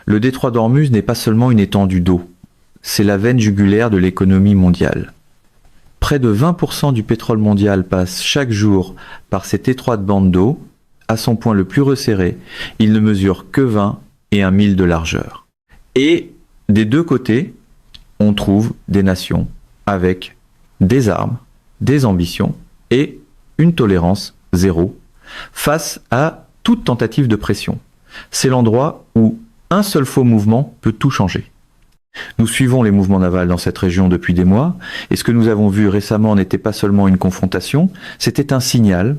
Le détroit d'Ormuz n'est pas seulement une étendue d'eau, c'est la veine jugulaire de l'économie mondiale. Près de 20% du pétrole mondial passe chaque jour par cette étroite bande d'eau. À son point le plus resserré, il ne mesure que 20 et 1 mille de largeur. Et des deux côtés, on trouve des nations avec des armes, des ambitions et une tolérance zéro face à toute tentative de pression. C'est l'endroit où un seul faux mouvement peut tout changer. Nous suivons les mouvements navals dans cette région depuis des mois, et ce que nous avons vu récemment n'était pas seulement une confrontation, c'était un signal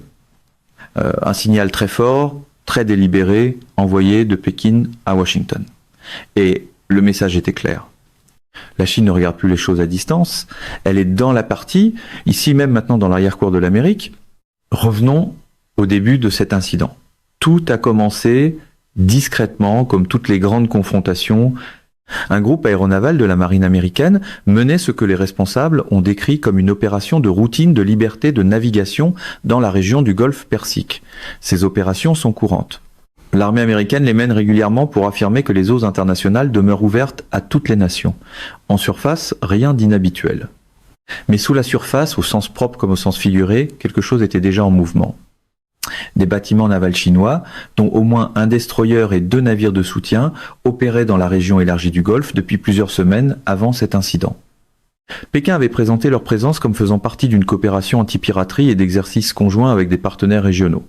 très fort, très délibéré, envoyé de Pékin à Washington. Et le message était clair. La Chine ne regarde plus les choses à distance, elle est dans la partie, ici même maintenant dans l'arrière-cour de l'Amérique. Revenons au début de cet incident. Tout a commencé discrètement, comme toutes les grandes confrontations. Un groupe aéronaval de la marine américaine menait ce que les responsables ont décrit comme une opération de routine de liberté de navigation dans la région du Golfe Persique. Ces opérations sont courantes. L'armée américaine les mène régulièrement pour affirmer que les eaux internationales demeurent ouvertes à toutes les nations. En surface, rien d'inhabituel. Mais sous la surface, au sens propre comme au sens figuré, quelque chose était déjà en mouvement. Des bâtiments navals chinois, dont au moins un destroyer et 2 navires de soutien, opéraient dans la région élargie du Golfe depuis plusieurs semaines avant cet incident. Pékin avait présenté leur présence comme faisant partie d'une coopération anti-piraterie et d'exercices conjoints avec des partenaires régionaux.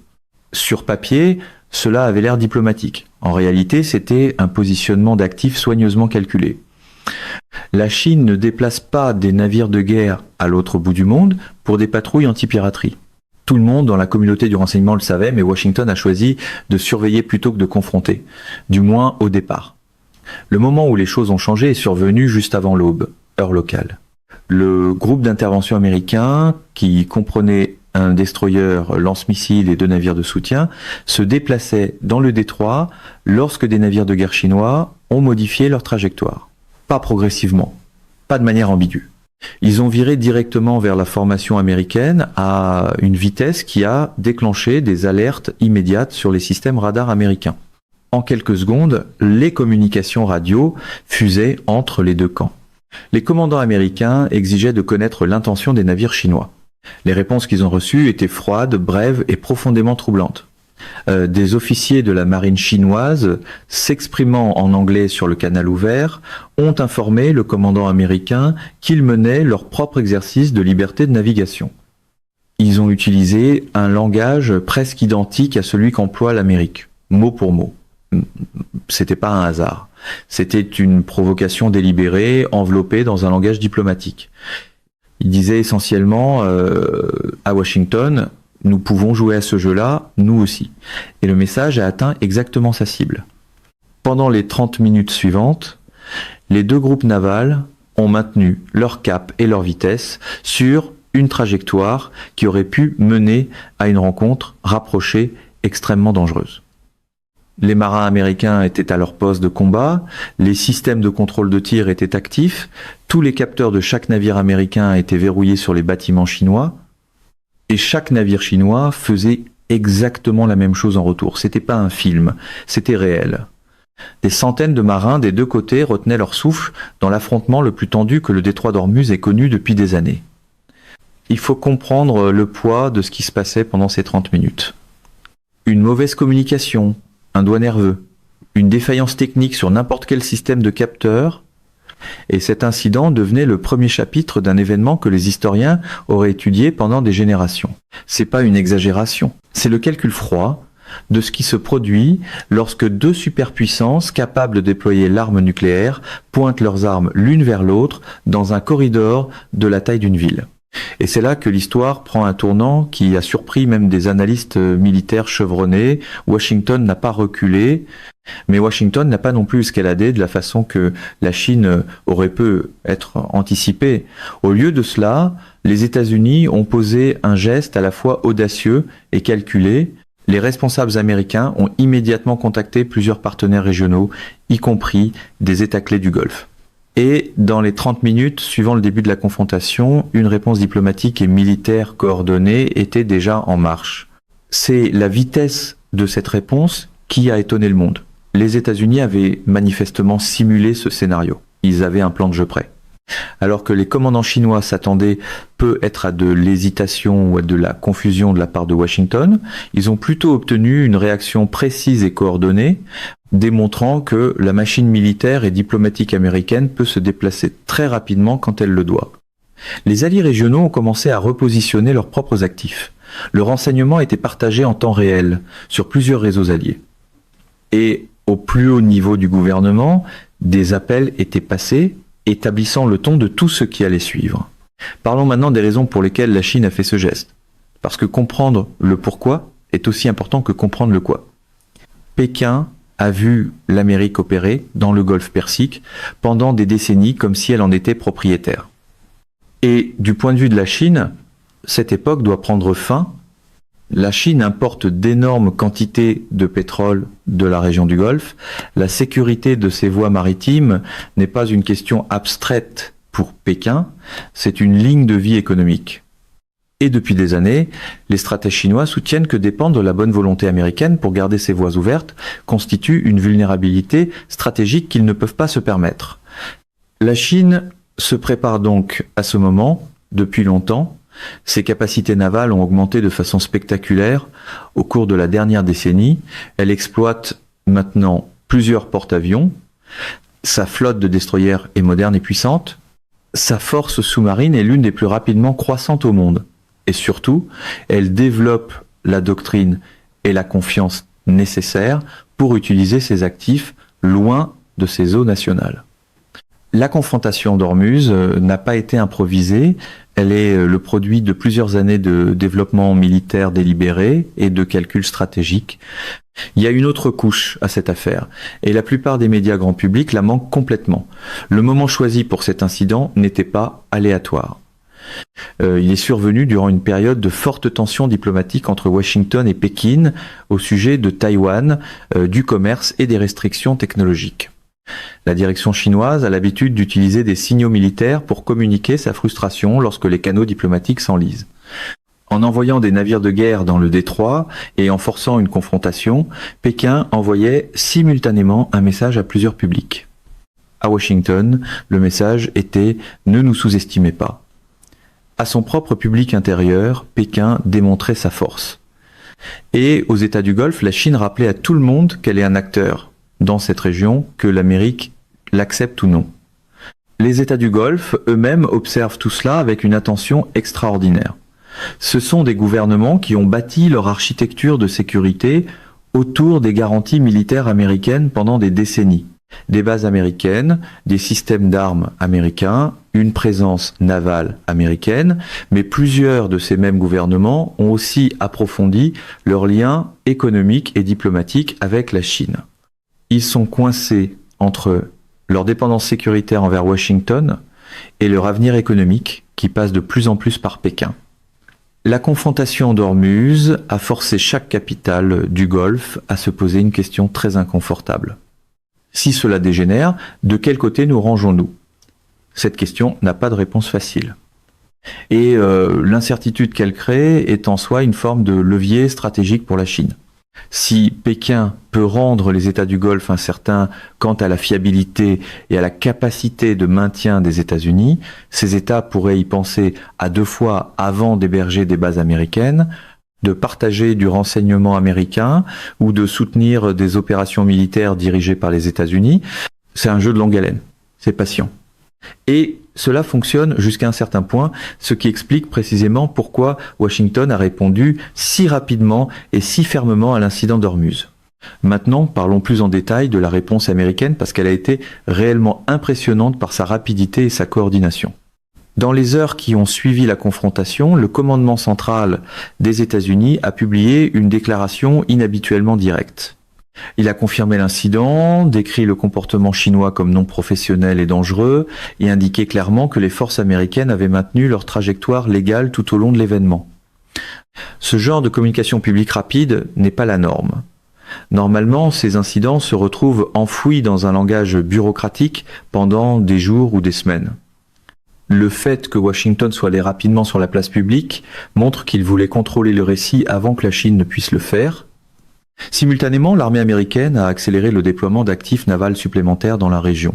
Sur papier, cela avait l'air diplomatique. En réalité, c'était un positionnement d'actifs soigneusement calculé. La Chine ne déplace pas des navires de guerre à l'autre bout du monde pour des patrouilles anti-piraterie. Tout le monde dans la communauté du renseignement le savait, mais Washington a choisi de surveiller plutôt que de confronter, du moins au départ. Le moment où les choses ont changé est survenu juste avant l'aube, heure locale. Le groupe d'intervention américain, qui comprenait un destroyer lance-missiles et 2 navires de soutien, se déplaçait dans le détroit lorsque des navires de guerre chinois ont modifié leur trajectoire. Pas progressivement, pas de manière ambiguë. Ils ont viré directement vers la formation américaine à une vitesse qui a déclenché des alertes immédiates sur les systèmes radars américains. En quelques secondes, les communications radio fusaient entre les deux camps. Les commandants américains exigeaient de connaître l'intention des navires chinois. Les réponses qu'ils ont reçues étaient froides, brèves et profondément troublantes. Des officiers de la marine chinoise, s'exprimant en anglais sur le canal ouvert, ont informé le commandant américain qu'ils menaient leur propre exercice de liberté de navigation. Ils ont utilisé un langage presque identique à celui qu'emploie l'Amérique, mot pour mot. C'était pas un hasard. C'était une provocation délibérée, enveloppée dans un langage diplomatique. Ils disaient essentiellement à Washington: nous pouvons jouer à ce jeu-là, nous aussi. Et le message a atteint exactement sa cible. Pendant les 30 minutes suivantes, les deux groupes navals ont maintenu leur cap et leur vitesse sur une trajectoire qui aurait pu mener à une rencontre rapprochée extrêmement dangereuse. Les marins américains étaient à leur poste de combat, les systèmes de contrôle de tir étaient actifs, tous les capteurs de chaque navire américain étaient verrouillés sur les bâtiments chinois, et chaque navire chinois faisait exactement la même chose en retour. C'était pas un film, c'était réel. Des centaines de marins des deux côtés retenaient leur souffle dans l'affrontement le plus tendu que le détroit d'Ormuz ait connu depuis des années. Il faut comprendre le poids de ce qui se passait pendant ces 30 minutes. Une mauvaise communication, un doigt nerveux, une défaillance technique sur n'importe quel système de capteur, et cet incident devenait le premier chapitre d'un événement que les historiens auraient étudié pendant des générations. C'est pas une exagération, c'est le calcul froid de ce qui se produit lorsque deux superpuissances capables de déployer l'arme nucléaire pointent leurs armes l'une vers l'autre dans un corridor de la taille d'une ville. Et c'est là que l'histoire prend un tournant qui a surpris même des analystes militaires chevronnés. Washington n'a pas reculé, mais Washington n'a pas non plus escaladé de la façon que la Chine aurait pu être anticipée. Au lieu de cela, les États-Unis ont posé un geste à la fois audacieux et calculé. Les responsables américains ont immédiatement contacté plusieurs partenaires régionaux, y compris des États clés du Golfe. Et dans les 30 minutes suivant le début de la confrontation, une réponse diplomatique et militaire coordonnée était déjà en marche. C'est la vitesse de cette réponse qui a étonné le monde. Les États-Unis avaient manifestement simulé ce scénario. Ils avaient un plan de jeu prêt. Alors que les commandants chinois s'attendaient peut-être à de l'hésitation ou à de la confusion de la part de Washington, ils ont plutôt obtenu une réaction précise et coordonnée, démontrant que la machine militaire et diplomatique américaine peut se déplacer très rapidement quand elle le doit. Les alliés régionaux ont commencé à repositionner leurs propres actifs. Le renseignement était partagé en temps réel sur plusieurs réseaux alliés. Et au plus haut niveau du gouvernement, des appels étaient passés, établissant le ton de tout ce qui allait suivre. Parlons maintenant des raisons pour lesquelles la Chine a fait ce geste. Parce que comprendre le pourquoi est aussi important que comprendre le quoi. Pékin a vu l'Amérique opérer dans le Golfe Persique pendant des décennies comme si elle en était propriétaire. Et du point de vue de la Chine, cette époque doit prendre fin. La Chine importe d'énormes quantités de pétrole de la région du Golfe. La sécurité de ses voies maritimes n'est pas une question abstraite pour Pékin, c'est une ligne de vie économique. Et depuis des années, les stratèges chinois soutiennent que dépendre de la bonne volonté américaine pour garder ces voies ouvertes constitue une vulnérabilité stratégique qu'ils ne peuvent pas se permettre. La Chine se prépare donc à ce moment, depuis longtemps. Ses capacités navales ont augmenté de façon spectaculaire au cours de la dernière décennie. Elle exploite maintenant plusieurs porte-avions. Sa flotte de destroyers est moderne et puissante. Sa force sous-marine est l'une des plus rapidement croissantes au monde. Et surtout, elle développe la doctrine et la confiance nécessaires pour utiliser ses actifs loin de ses eaux nationales. La confrontation d'Ormuz n'a pas été improvisée, elle est le produit de plusieurs années de développement militaire délibéré et de calculs stratégiques. Il y a une autre couche à cette affaire, et la plupart des médias grand public la manquent complètement. Le moment choisi pour cet incident n'était pas aléatoire. Il est survenu durant une période de forte tension diplomatique entre Washington et Pékin au sujet de Taïwan, du commerce et des restrictions technologiques. La direction chinoise a l'habitude d'utiliser des signaux militaires pour communiquer sa frustration lorsque les canaux diplomatiques s'enlisent. En envoyant des navires de guerre dans le détroit et en forçant une confrontation, Pékin envoyait simultanément un message à plusieurs publics. À Washington, le message était « Ne nous sous-estimez pas ». À son propre public intérieur, Pékin démontrait sa force. Et aux États du Golfe, la Chine rappelait à tout le monde qu'elle est un acteur dans cette région, que l'Amérique l'accepte ou non. Les États du Golfe eux-mêmes observent tout cela avec une attention extraordinaire. Ce sont des gouvernements qui ont bâti leur architecture de sécurité autour des garanties militaires américaines pendant des décennies. Des bases américaines, des systèmes d'armes américains, une présence navale américaine, mais plusieurs de ces mêmes gouvernements ont aussi approfondi leurs liens économiques et diplomatiques avec la Chine. Ils sont coincés entre leur dépendance sécuritaire envers Washington et leur avenir économique qui passe de plus en plus par Pékin. La confrontation d'Ormuz a forcé chaque capitale du Golfe à se poser une question très inconfortable. Si cela dégénère, de quel côté nous rangeons-nous ? Cette question n'a pas de réponse facile. Et l'incertitude qu'elle crée est en soi une forme de levier stratégique pour la Chine. Si Pékin peut rendre les États du Golfe incertains quant à la fiabilité et à la capacité de maintien des États-Unis, ces États pourraient y penser à deux fois avant d'héberger des bases américaines, de partager du renseignement américain ou de soutenir des opérations militaires dirigées par les États-Unis. C'est un jeu de longue haleine, c'est patient. Et cela fonctionne jusqu'à un certain point, ce qui explique précisément pourquoi Washington a répondu si rapidement et si fermement à l'incident d'Ormuz. Maintenant, parlons plus en détail de la réponse américaine parce qu'elle a été réellement impressionnante par sa rapidité et sa coordination. Dans les heures qui ont suivi la confrontation, le commandement central des États-Unis a publié une déclaration inhabituellement directe. Il a confirmé l'incident, décrit le comportement chinois comme non professionnel et dangereux, et indiqué clairement que les forces américaines avaient maintenu leur trajectoire légale tout au long de l'événement. Ce genre de communication publique rapide n'est pas la norme. Normalement, ces incidents se retrouvent enfouis dans un langage bureaucratique pendant des jours ou des semaines. Le fait que Washington soit allé rapidement sur la place publique montre qu'il voulait contrôler le récit avant que la Chine ne puisse le faire. Simultanément, l'armée américaine a accéléré le déploiement d'actifs navals supplémentaires dans la région.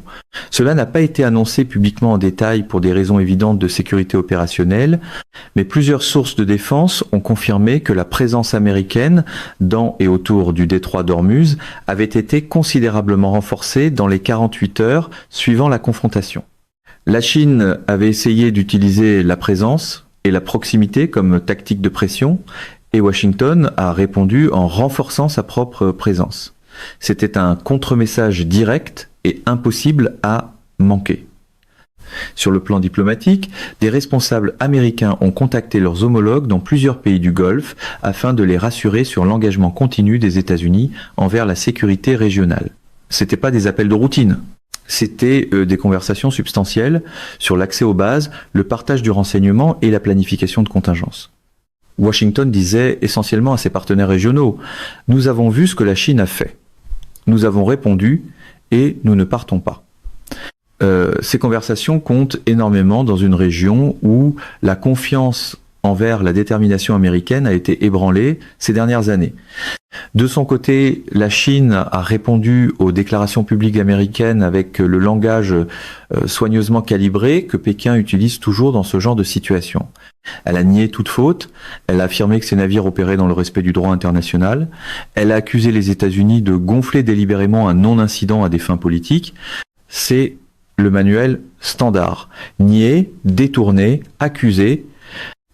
Cela n'a pas été annoncé publiquement en détail pour des raisons évidentes de sécurité opérationnelle, mais plusieurs sources de défense ont confirmé que la présence américaine dans et autour du détroit d'Ormuz avait été considérablement renforcée dans les 48 heures suivant la confrontation. La Chine avait essayé d'utiliser la présence et la proximité comme tactique de pression, et Washington a répondu en renforçant sa propre présence. C'était un contre-message direct et impossible à manquer. Sur le plan diplomatique, des responsables américains ont contacté leurs homologues dans plusieurs pays du Golfe afin de les rassurer sur l'engagement continu des États-Unis envers la sécurité régionale. C'était pas des appels de routine. C'était des conversations substantielles sur l'accès aux bases, le partage du renseignement et la planification de contingence. Washington disait essentiellement à ses partenaires régionaux « Nous avons vu ce que la Chine a fait. Nous avons répondu et nous ne partons pas. » Ces conversations comptent énormément dans une région où la confiance envers la détermination américaine a été ébranlée ces dernières années. De son côté, la Chine a répondu aux déclarations publiques américaines avec le langage soigneusement calibré que Pékin utilise toujours dans ce genre de situation. Elle a nié toute faute, elle a affirmé que ses navires opéraient dans le respect du droit international, elle a accusé les États-Unis de gonfler délibérément un non-incident à des fins politiques. C'est le manuel standard. Nier, détourner, accuser,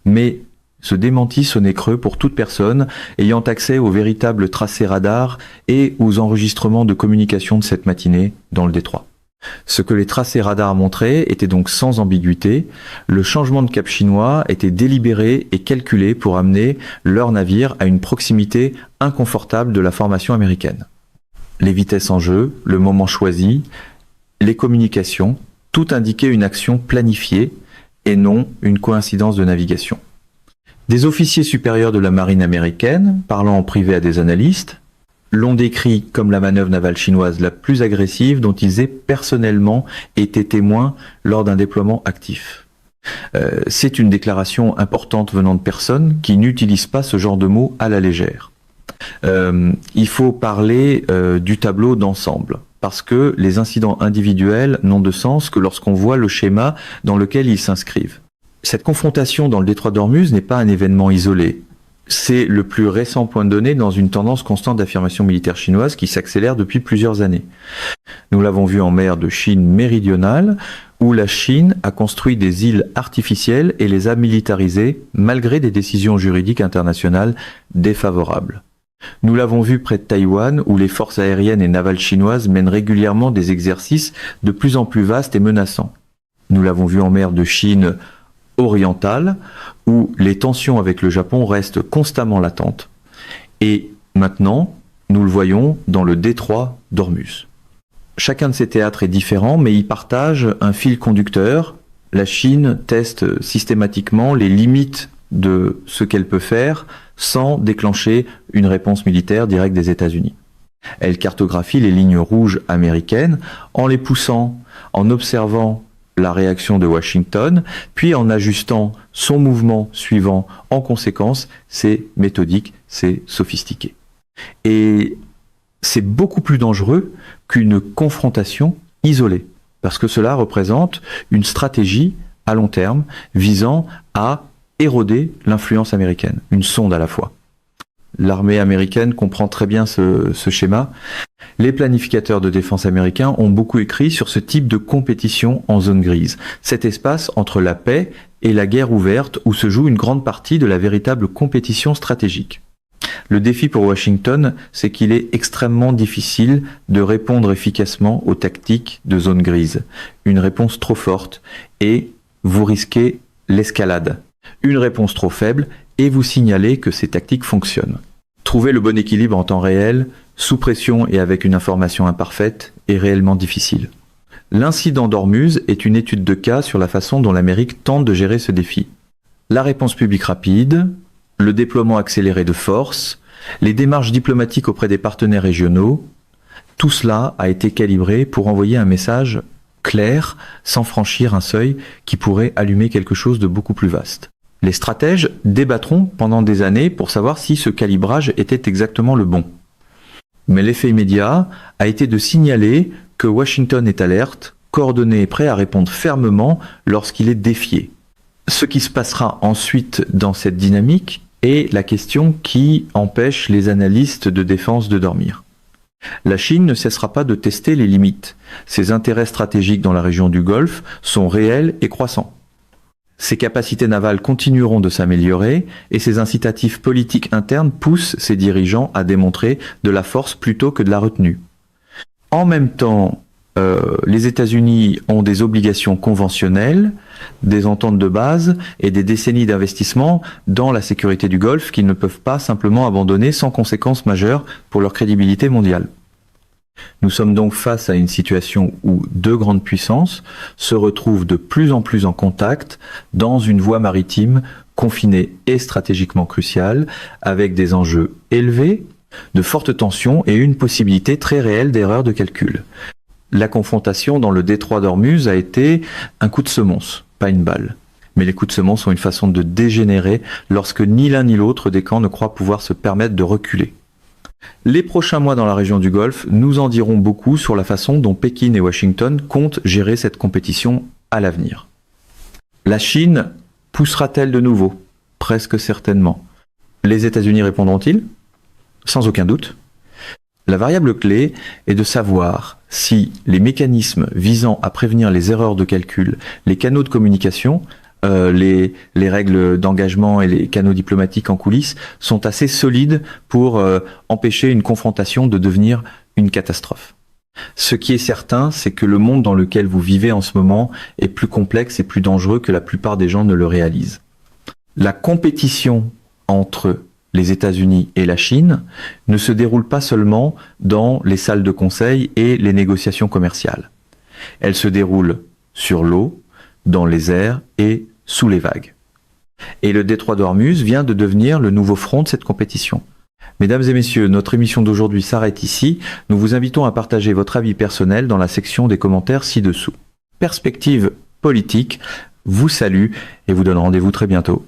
mais ce démenti sonnait creux pour toute personne ayant accès aux véritables tracés radars et aux enregistrements de communication de cette matinée dans le détroit. Ce que les tracés radars montraient était donc sans ambiguïté. Le changement de cap chinois était délibéré et calculé pour amener leur navire à une proximité inconfortable de la formation américaine. Les vitesses en jeu, le moment choisi, les communications, tout indiquait une action planifiée et non une coïncidence de navigation. Des officiers supérieurs de la marine américaine, parlant en privé à des analystes, l'ont décrit comme la manœuvre navale chinoise la plus agressive dont ils aient personnellement été témoins lors d'un déploiement actif. C'est une déclaration importante venant de personnes qui n'utilisent pas ce genre de mots à la légère. Il faut parler du tableau d'ensemble, parce que les incidents individuels n'ont de sens que lorsqu'on voit le schéma dans lequel ils s'inscrivent. Cette confrontation dans le détroit d'Ormuz n'est pas un événement isolé. C'est le plus récent point de données dans une tendance constante d'affirmation militaire chinoise qui s'accélère depuis plusieurs années. Nous l'avons vu en mer de Chine méridionale, où la Chine a construit des îles artificielles et les a militarisées malgré des décisions juridiques internationales défavorables. Nous l'avons vu près de Taïwan, où les forces aériennes et navales chinoises mènent régulièrement des exercices de plus en plus vastes et menaçants. Nous l'avons vu en mer de Chine orientale, où les tensions avec le Japon restent constamment latentes. Et maintenant, nous le voyons dans le détroit d'Ormuz. Chacun de ces théâtres est différent, mais ils partagent un fil conducteur. La Chine teste systématiquement les limites de ce qu'elle peut faire sans déclencher une réponse militaire directe des États-Unis. Elle cartographie les lignes rouges américaines en les poussant, en observant la réaction de Washington, puis en ajustant son mouvement suivant en conséquence. C'est méthodique, c'est sophistiqué. Et c'est beaucoup plus dangereux qu'une confrontation isolée, parce que cela représente une stratégie à long terme visant à éroder l'influence américaine, une sonde à la fois. L'armée américaine comprend très bien ce schéma. Les planificateurs de défense américains ont beaucoup écrit sur ce type de compétition en zone grise, cet espace entre la paix et la guerre ouverte où se joue une grande partie de la véritable compétition stratégique. Le défi pour Washington, c'est qu'il est extrêmement difficile de répondre efficacement aux tactiques de zone grise. Une réponse trop forte et vous risquez l'escalade. Une réponse trop faible et vous signalez que ces tactiques fonctionnent. Trouver le bon équilibre en temps réel, sous pression et avec une information imparfaite, est réellement difficile. L'incident d'Ormuz est une étude de cas sur la façon dont l'Amérique tente de gérer ce défi. La réponse publique rapide, le déploiement accéléré de forces, les démarches diplomatiques auprès des partenaires régionaux, tout cela a été calibré pour envoyer un message clair, sans franchir un seuil qui pourrait allumer quelque chose de beaucoup plus vaste. Les stratèges débattront pendant des années pour savoir si ce calibrage était exactement le bon. Mais l'effet immédiat a été de signaler que Washington est alerte, coordonné et prêt à répondre fermement lorsqu'il est défié. Ce qui se passera ensuite dans cette dynamique est la question qui empêche les analystes de défense de dormir. La Chine ne cessera pas de tester les limites. Ses intérêts stratégiques dans la région du Golfe sont réels et croissants. Ses capacités navales continueront de s'améliorer et ses incitatifs politiques internes poussent ses dirigeants à démontrer de la force plutôt que de la retenue. En même temps, les États-Unis ont des obligations conventionnelles, des ententes de base et des décennies d'investissement dans la sécurité du Golfe qu'ils ne peuvent pas simplement abandonner sans conséquences majeures pour leur crédibilité mondiale. Nous sommes donc face à une situation où deux grandes puissances se retrouvent de plus en plus en contact dans une voie maritime confinée et stratégiquement cruciale, avec des enjeux élevés, de fortes tensions et une possibilité très réelle d'erreur de calcul. La confrontation dans le détroit d'Ormuz a été un coup de semonce, pas une balle. Mais les coups de semonce ont une façon de dégénérer lorsque ni l'un ni l'autre des camps ne croient pouvoir se permettre de reculer. Les prochains mois dans la région du Golfe nous en diront beaucoup sur la façon dont Pékin et Washington comptent gérer cette compétition à l'avenir. La Chine poussera-t-elle de nouveau? Presque certainement. Les États-Unis répondront-ils? Sans aucun doute. La variable clé est de savoir si les mécanismes visant à prévenir les erreurs de calcul, les canaux de communication, les règles d'engagement et les canaux diplomatiques en coulisses sont assez solides pour empêcher une confrontation de devenir une catastrophe. Ce qui est certain, c'est que le monde dans lequel vous vivez en ce moment est plus complexe et plus dangereux que la plupart des gens ne le réalisent. La compétition entre les États-Unis et la Chine ne se déroule pas seulement dans les salles de conseil et les négociations commerciales. Elle se déroule sur l'eau, dans les airs et sous les vagues. Et le détroit d'Ormuz vient de devenir le nouveau front de cette compétition. Mesdames et messieurs, notre émission d'aujourd'hui s'arrête ici. Nous vous invitons à partager votre avis personnel dans la section des commentaires ci-dessous. Perspective politique vous salue et vous donne rendez-vous très bientôt.